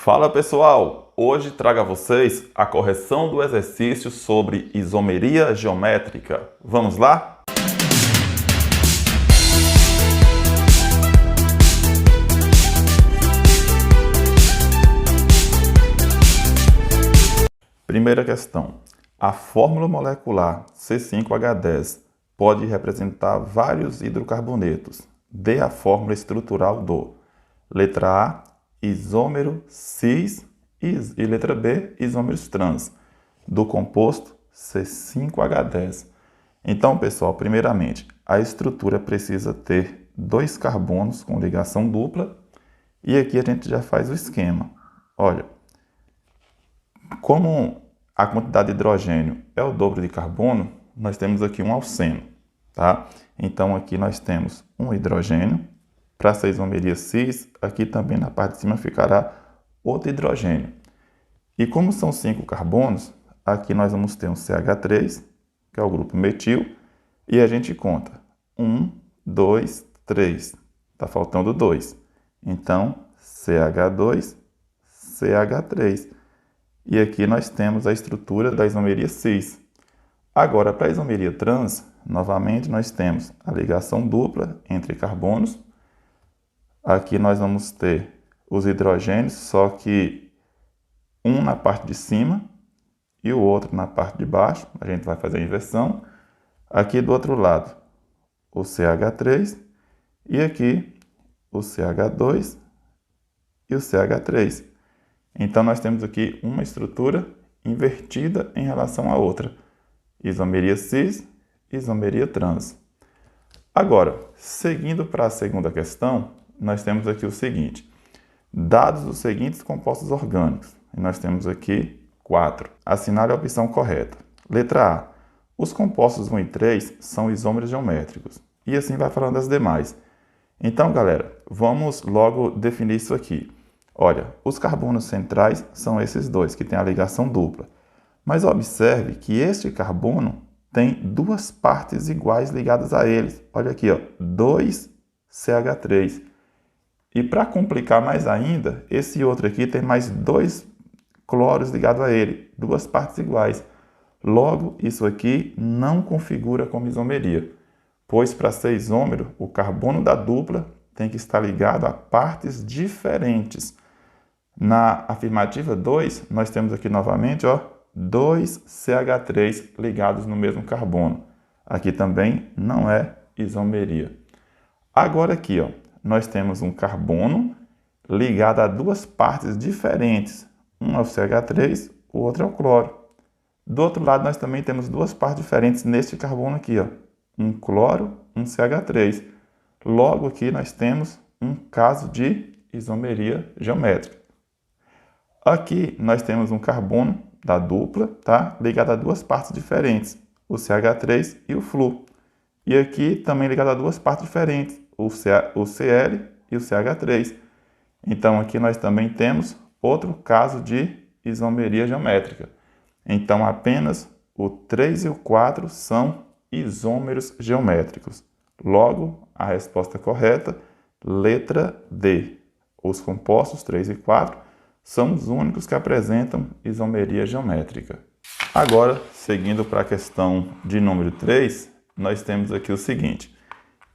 Fala pessoal, hoje trago a vocês a correção do exercício sobre isomeria geométrica. Vamos lá? Primeira questão. A fórmula molecular C5H10 pode representar vários hidrocarbonetos. Dê a fórmula estrutural do letra A, isômero cis e letra B, isômeros trans, do composto C5H10. Então, pessoal, primeiramente, a estrutura precisa ter dois carbonos com ligação dupla e aqui a gente já faz o esquema. Olha, como a quantidade de hidrogênio é o dobro de carbono, nós temos aqui um alceno, tá? Então, aqui nós temos um hidrogênio. Para essa isomeria cis, aqui também na parte de cima ficará outro hidrogênio. E como são 5 carbonos, aqui nós vamos ter um CH3, que é o grupo metil, e a gente conta 1, 2, 3. Está faltando 2. Então, CH2, CH3. E aqui nós temos a estrutura da isomeria cis. Agora, para a isomeria trans, novamente nós temos a ligação dupla entre carbonos. Aqui nós vamos ter os hidrogênios, só que um na parte de cima e o outro na parte de baixo. A gente vai fazer a inversão. Aqui do outro lado, o CH3 e aqui o CH2 e o CH3. Então, nós temos aqui uma estrutura invertida em relação à outra. Isomeria cis, isomeria trans. Agora, seguindo para a segunda questão, nós temos aqui o seguinte. Dados os seguintes compostos orgânicos. E nós temos aqui 4. Assinale a opção correta. Letra A. Os compostos 1 e 3 são isômeros geométricos. E assim vai falando das demais. Então, galera, vamos logo definir isso aqui. Olha, os carbonos centrais são esses dois, que têm a ligação dupla. Mas observe que este carbono tem duas partes iguais ligadas a eles. Olha aqui, ó, 2CH3. E para complicar mais ainda, esse outro aqui tem mais 2 cloros ligados a ele, duas partes iguais. Logo, isso aqui não configura como isomeria, pois para ser isômero, o carbono da dupla tem que estar ligado a partes diferentes. Na afirmativa 2, nós temos aqui novamente, ó, 2CH3 ligados no mesmo carbono. Aqui também não é isomeria. Agora aqui, ó, nós temos um carbono ligado a duas partes diferentes. Um é o CH3, o outro é o cloro. Do outro lado, nós também temos duas partes diferentes neste carbono aqui, ó. Um cloro, um CH3. Logo aqui nós temos um caso de isomeria geométrica. Aqui nós temos um carbono da dupla, tá? Ligado a duas partes diferentes, o CH3 e o Flu. E aqui também ligado a duas partes diferentes, o Cl e o CH3. Então aqui nós também temos outro caso de isomeria geométrica. Então apenas o 3 e o 4 são isômeros geométricos. Logo, a resposta correta, letra D. Os compostos 3 e 4 são os únicos que apresentam isomeria geométrica. Agora, seguindo para a questão de número 3, nós temos aqui o seguinte.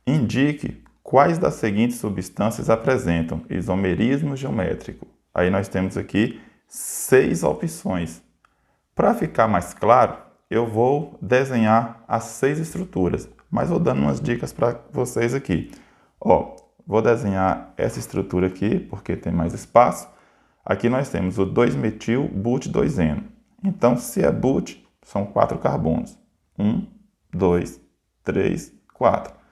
Indique quais das seguintes substâncias apresentam isomerismo geométrico. Aí nós temos aqui 6 opções. Para ficar mais claro, eu vou desenhar as 6 estruturas, mas vou dando umas dicas para vocês aqui. Ó, vou desenhar essa estrutura aqui, porque tem mais espaço. Aqui nós temos o 2-metil-but-2-eno. Então, se é but, são 4 carbonos. 1, 2, 3, 4.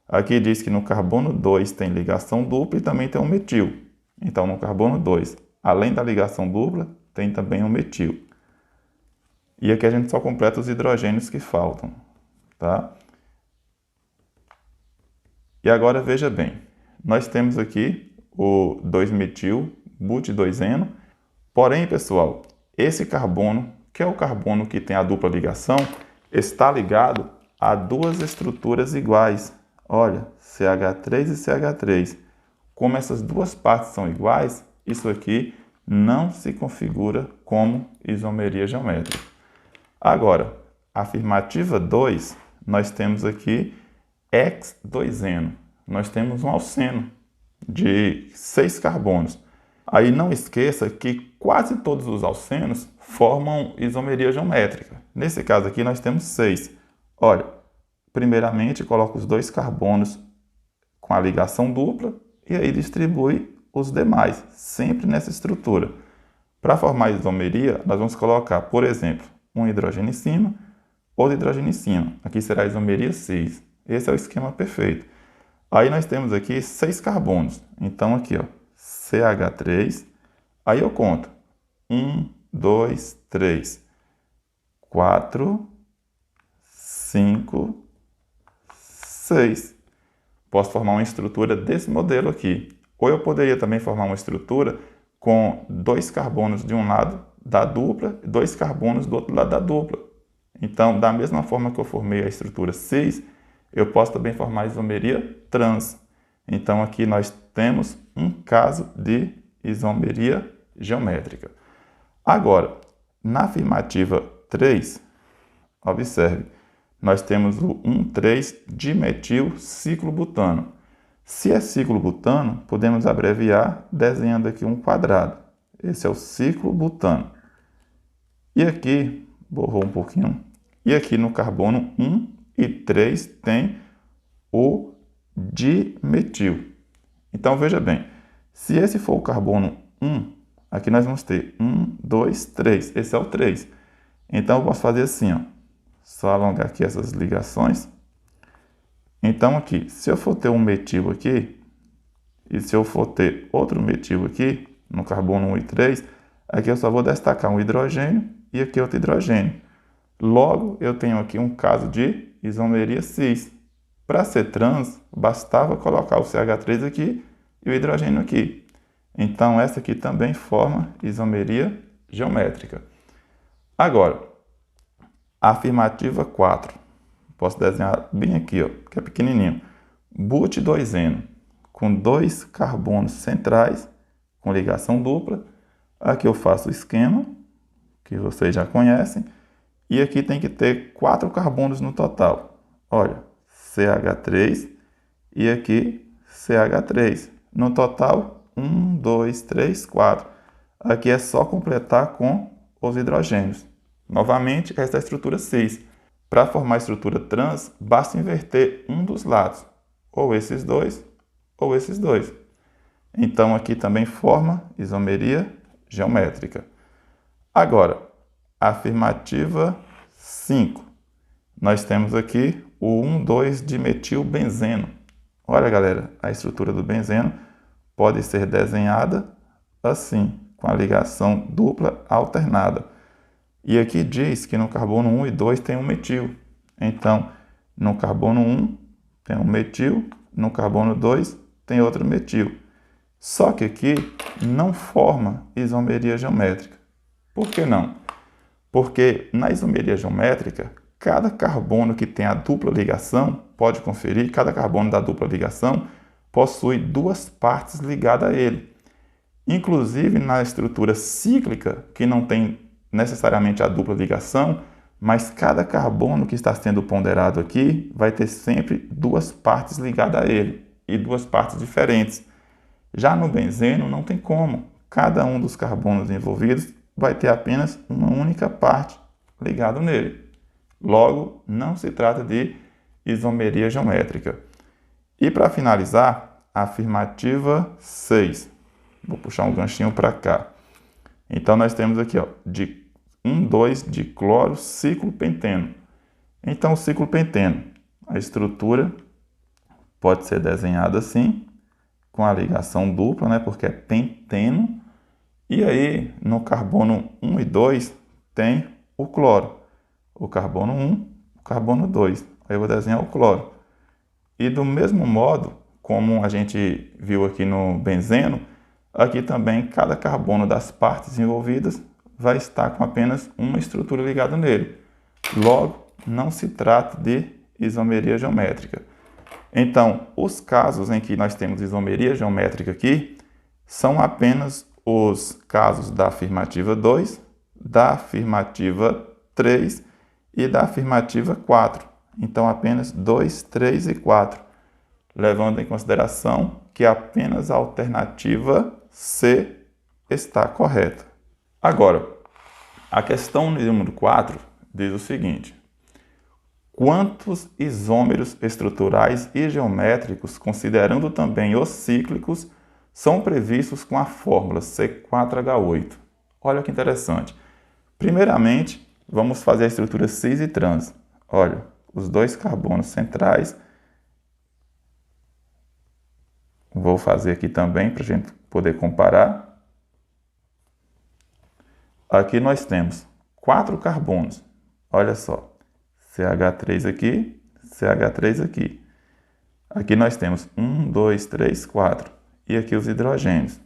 Aqui diz que no carbono 2 tem ligação dupla e também tem um metil. Então, no carbono 2, além da ligação dupla, tem também um metil. E aqui a gente só completa os hidrogênios que faltam, tá? E agora veja bem, nós temos aqui o 2-metil-but-2-eno. Porém, pessoal, esse carbono, que é o carbono que tem a dupla ligação, está ligado a duas estruturas iguais. Olha, CH3 e CH3. Como essas duas partes são iguais, isso aqui não se configura como isomeria geométrica. Agora, a afirmativa 2, nós temos aqui X2N. Nós temos um alceno de 6 carbonos. Aí não esqueça que quase todos os alcenos formam isomeria geométrica. Nesse caso aqui nós temos 6. Olha, primeiramente coloca os 2 carbonos com a ligação dupla e aí distribui os demais, sempre nessa estrutura. Para formar isomeria, nós vamos colocar, por exemplo, um hidrogênio em cima, outro hidrogênio em cima. Aqui será a isomeria 6. Esse é o esquema perfeito. Aí nós temos aqui 6 carbonos. Então aqui, ó, CH3. Aí eu conto. 1, 2, 3, 4, 5, 6. Posso formar uma estrutura desse modelo aqui. Ou eu poderia também formar uma estrutura com 2 carbonos de um lado da dupla e 2 carbonos do outro lado da dupla. Então, da mesma forma que eu formei a estrutura cis, eu posso também formar a isomeria trans. Então, aqui nós temos um caso de isomeria geométrica. Agora, na afirmativa 3, observe, nós temos o 1,3-dimetil ciclobutano. Se é ciclobutano, podemos abreviar desenhando aqui um quadrado. Esse é o ciclobutano. E aqui, borrou um pouquinho, e aqui no carbono 1 e 3 tem o dimetil. Então, veja bem, se esse for o carbono 1, aqui nós vamos ter 1, 2, 3. Esse é o 3. Então, eu posso fazer assim, ó. Só alongar aqui essas ligações. Então, aqui, se eu for ter um metil aqui, e se eu for ter outro metil aqui, no carbono 1 e 3, aqui eu só vou destacar um hidrogênio e aqui outro hidrogênio. Logo, eu tenho aqui um caso de isomeria cis. Para ser trans, bastava colocar o CH3 aqui e o hidrogênio aqui. Então, essa aqui também forma isomeria geométrica. Agora, a afirmativa 4. Posso desenhar bem aqui, ó, que é pequenininho. But2N, com 2 carbonos centrais, com ligação dupla. Aqui eu faço o esquema, que vocês já conhecem. E aqui tem que ter 4 carbonos no total. Olha, CH3 e aqui CH3. No total, 1, 2, 3, 4. Aqui é só completar com os hidrogênios. Novamente, essa é a estrutura cis. Para formar a estrutura trans, basta inverter um dos lados, ou esses dois. Então, aqui também forma isomeria geométrica. Agora, a afirmativa 5. Nós temos aqui o 1,2-dimetilbenzeno. Olha, galera, a estrutura do benzeno pode ser desenhada assim, com a ligação dupla alternada. E aqui diz que no carbono 1 e 2 tem um metil. Então, no carbono 1 tem um metil, no carbono 2 tem outro metil. Só que aqui não forma isomeria geométrica. Por que não? Porque na isomeria geométrica, cada carbono que tem a dupla ligação, pode conferir, cada carbono da dupla ligação possui 2 partes ligadas a ele. Inclusive na estrutura cíclica, que não tem necessariamente a dupla ligação, mas cada carbono que está sendo ponderado aqui vai ter sempre 2 partes ligadas a ele, e 2 partes diferentes. Já no benzeno não tem como, cada um dos carbonos envolvidos vai ter apenas uma única parte ligada nele. Logo, não se trata de isomeria geométrica. E para finalizar, a afirmativa 6. Vou puxar um ganchinho para cá. Então, nós temos aqui, ó, de 1,2-dicloro ciclopenteno. Então, o ciclopenteno, a estrutura pode ser desenhada assim, com a ligação dupla, né, porque é penteno. E aí, no carbono 1 e 2, tem o cloro. O carbono 1, o carbono 2. Aí eu vou desenhar o cloro. E do mesmo modo, como a gente viu aqui no benzeno, aqui também cada carbono das partes envolvidas vai estar com apenas uma estrutura ligada nele. Logo, não se trata de isomeria geométrica. Então, os casos em que nós temos isomeria geométrica aqui são apenas os casos da afirmativa 2, da afirmativa 3 e da afirmativa 4. Então, apenas 2, 3 e 4, levando em consideração que apenas a alternativa C está correta. Agora, a questão número 4 diz o seguinte: quantos isômeros estruturais e geométricos, considerando também os cíclicos, são previstos com a fórmula C4H8? Olha que interessante. Primeiramente, vamos fazer a estrutura cis e trans. Olha, os dois carbonos centrais. Vou fazer aqui também para a gente poder comparar. Aqui nós temos 4 carbonos. Olha só. CH3 aqui, CH3 aqui. Aqui nós temos 1, 2, 3, 4. E aqui os hidrogênios.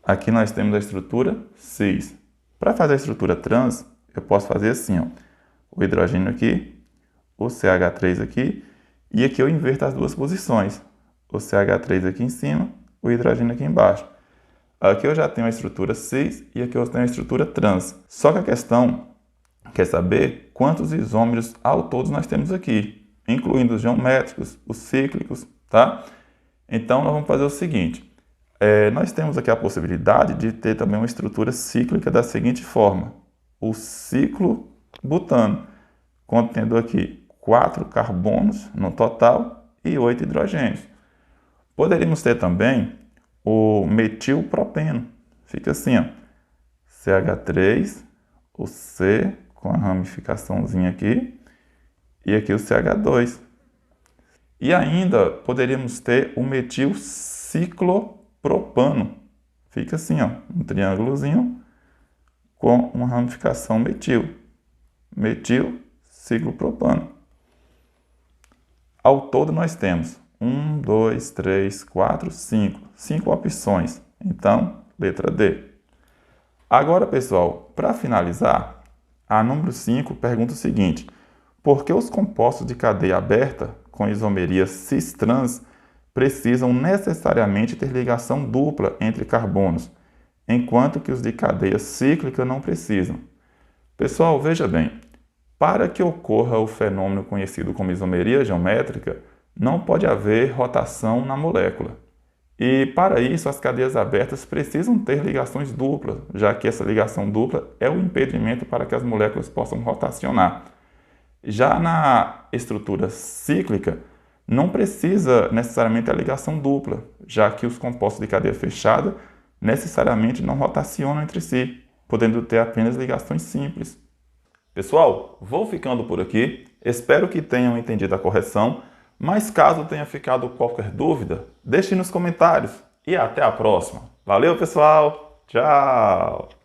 Aqui nós temos a estrutura cis. Para fazer a estrutura trans, eu posso fazer assim, ó. O hidrogênio aqui, o CH3 aqui, e aqui eu inverto as duas posições. O CH3 aqui em cima, o hidrogênio aqui embaixo. Aqui eu já tenho a estrutura cis e aqui eu tenho a estrutura trans. Só que a questão quer saber quantos isômeros ao todo nós temos aqui, incluindo os geométricos, os cíclicos, tá? Então, nós vamos fazer o seguinte. Nós temos aqui a possibilidade de ter também uma estrutura cíclica da seguinte forma. O ciclo butano, contendo aqui 4 carbonos no total e 8 hidrogênios. Poderíamos ter também o metilpropeno. Fica assim, ó. CH3, o C com a ramificaçãozinha aqui, e aqui o CH2. E ainda poderíamos ter o metilciclopropano. Fica assim, ó, um triângulozinho com uma ramificação metil. Metilciclopropano. Ao todo nós temos 1, 2, 3, 4, 5. 5 opções. Então, letra D. Agora, pessoal, para finalizar, a número 5 pergunta o seguinte: por que os compostos de cadeia aberta com isomeria cis-trans precisam necessariamente ter ligação dupla entre carbonos, enquanto que os de cadeia cíclica não precisam? Pessoal, veja bem, para que ocorra o fenômeno conhecido como isomeria geométrica, não pode haver rotação na molécula. E para isso, as cadeias abertas precisam ter ligações duplas, já que essa ligação dupla é o impedimento para que as moléculas possam rotacionar. Já na estrutura cíclica, não precisa necessariamente a ligação dupla, já que os compostos de cadeia fechada necessariamente não rotacionam entre si, podendo ter apenas ligações simples. Pessoal, vou ficando por aqui. Espero que tenham entendido a correção. Mas caso tenha ficado qualquer dúvida, deixe nos comentários e até a próxima. Valeu, pessoal! Tchau!